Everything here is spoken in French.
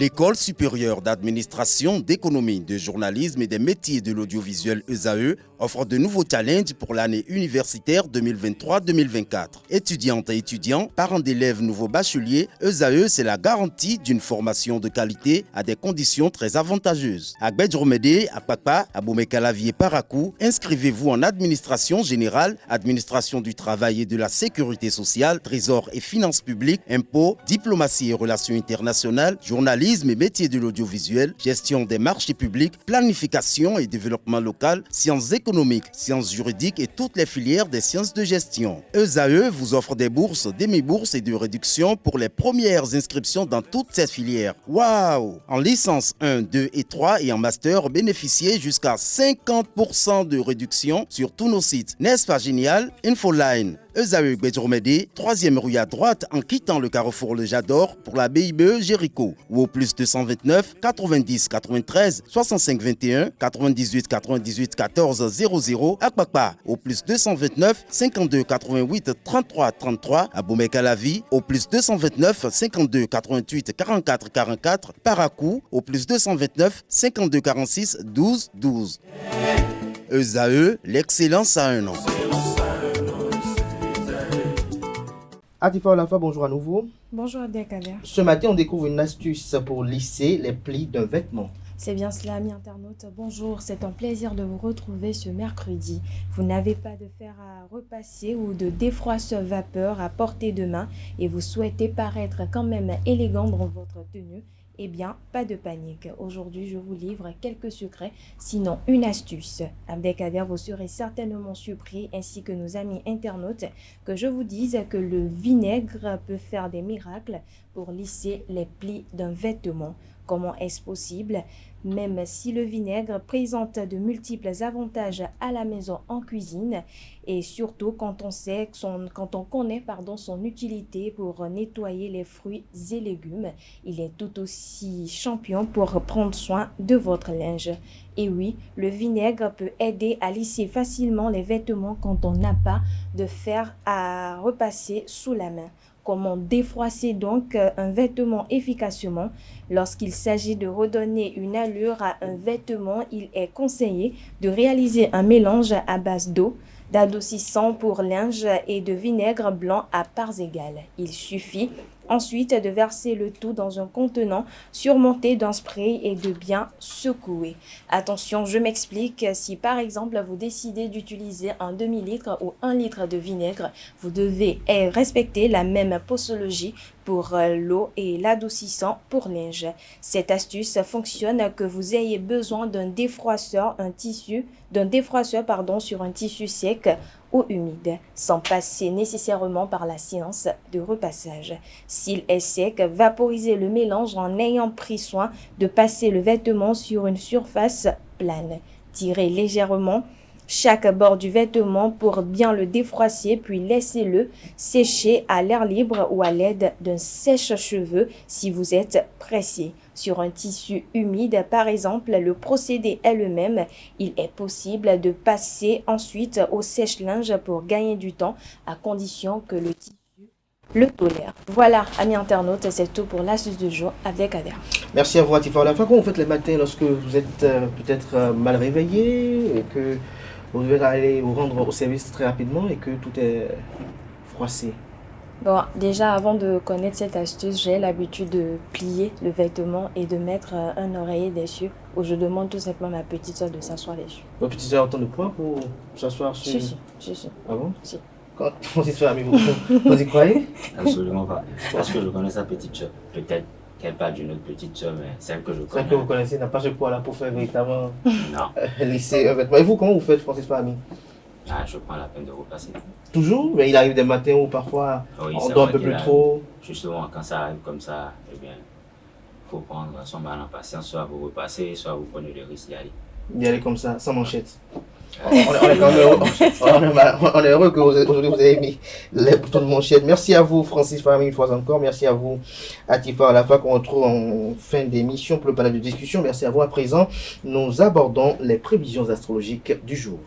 L'École supérieure d'administration, d'économie, de journalisme et des métiers de l'audiovisuel ESAE offre de nouveaux challenges pour l'année universitaire 2023-2024. Étudiantes et étudiants, parents d'élèves nouveaux bacheliers, ESAE, c'est la garantie d'une formation de qualité à des conditions très avantageuses. À Gbedjromede, à Papa, à Boumekalavi et Parakou, inscrivez-vous en administration générale, administration du travail et de la sécurité sociale, trésor et finances publiques, impôts, diplomatie et relations internationales, journalisme et métiers de l'audiovisuel, gestion des marchés publics, planification et développement local, sciences économiques, sciences juridiques et toutes les filières des sciences de gestion. ESAE vous offre des bourses, demi-bourses et de réductions pour les premières inscriptions dans toutes ces filières. Waouh! En licence 1, 2 et 3 et en master, bénéficiez jusqu'à 50% de réduction sur tous nos sites. N'est-ce pas génial? Infoline. ESAE Gbedjromede, 3e rue à droite en quittant le carrefour Le Jador pour la BIBE Jéricho ou au plus 229 90 93 65 21 98 98 14 00 à Kpakpa au plus 229 52 88 33 33 à Boumekalavi au plus 229 52 88 44 44 Parakou au plus 229 52 46 12 12. ESAE, l'excellence à un an. Atifa Olafa, bonjour à nouveau. Bonjour Abdelkader. Ce matin, on découvre une astuce pour lisser les plis d'un vêtement. C'est bien cela, amis internautes. Bonjour, c'est un plaisir de vous retrouver ce mercredi. Vous n'avez pas de fer à repasser ou de défroisseur vapeur à portée de main et vous souhaitez paraître quand même élégant dans votre tenue. Eh bien, pas de panique. Aujourd'hui, je vous livre quelques secrets, sinon une astuce. Abdelkader, vous serez certainement surpris, ainsi que nos amis internautes, que je vous dise que le vinaigre peut faire des miracles pour lisser les plis d'un vêtement. Comment est-ce possible? Même si le vinaigre présente de multiples avantages à la maison en cuisine et surtout quand on connaît son utilité pour nettoyer les fruits et légumes, il est tout aussi champion pour prendre soin de votre linge. Et oui, le vinaigre peut aider à lisser facilement les vêtements quand on n'a pas de fer à repasser sous la main. Comment défroisser donc un vêtement efficacement? Lorsqu'il s'agit de redonner une allure à un vêtement, il est conseillé de réaliser un mélange à base d'eau, d'adoucissant pour linge et de vinaigre blanc à parts égales. Il suffit ensuite de verser le tout dans un contenant surmonté d'un spray et de bien secouer. Attention, je m'explique. Si par exemple vous décidez d'utiliser un demi-litre ou 1 litre de vinaigre, vous devez respecter la même posologie pour l'eau et l'adoucissant pour linge. Cette astuce fonctionne que vous ayez besoin d'un défroisseur sur un tissu sec ou humide, sans passer nécessairement par la séance de repassage. S'il est sec, vaporisez le mélange en ayant pris soin de passer le vêtement sur une surface plane. Tirez légèrement chaque bord du vêtement pour bien le défroisser, puis laissez-le sécher à l'air libre ou à l'aide d'un sèche-cheveux si vous êtes pressé. Sur un tissu humide, par exemple, le procédé est le même. Il est possible de passer ensuite au sèche-linge pour gagner du temps, à condition que le tissu le tolère. Voilà, amis internautes, c'est tout pour l'astuce du jour avec Kader. Merci à vous, Atifa Olafa. Comment vous faites les matins lorsque vous êtes peut-être mal réveillé et que vous devez aller vous rendre au service très rapidement et que tout est froissé? Bon, déjà, avant de connaître cette astuce, j'ai l'habitude de plier le vêtement et de mettre un oreiller dessus, où je demande tout simplement à ma petite soeur de s'asseoir dessus. Votre petite soeur a autant de poids pour s'asseoir sur... Si. Ah bon? Si. Quand votre petite soeur a mis vous y croyez? Absolument pas. Parce que je connais sa petite soeur. Peut-être qu'elle parle d'une autre petite soeur, mais celle que je connais. Celle que vous connaissez n'a pas ce poids-là pour faire véritablement Non. lisser un vêtement. Et vous, comment vous faites, Francis Fahmi? Je prends la peine de repasser. Toujours? Mais il arrive des matins où parfois Oui, on dort un peu plus trop. Justement, quand ça arrive comme ça, eh bien, il faut prendre son mal en patience. Soit vous repassez, soit vous prenez le risque d'y aller. D'y aller comme ça, sans manchette. On est quand même heureux. On est heureux qu'aujourd'hui vous ayez mis les boutons de manchette. Merci à vous, Francis Fahmi, une fois encore. Merci à vous, Atifa Olafa, qu'on retrouve en fin d'émission pour le panel de discussion. Merci à vous. À présent, nous abordons les prévisions astrologiques du jour.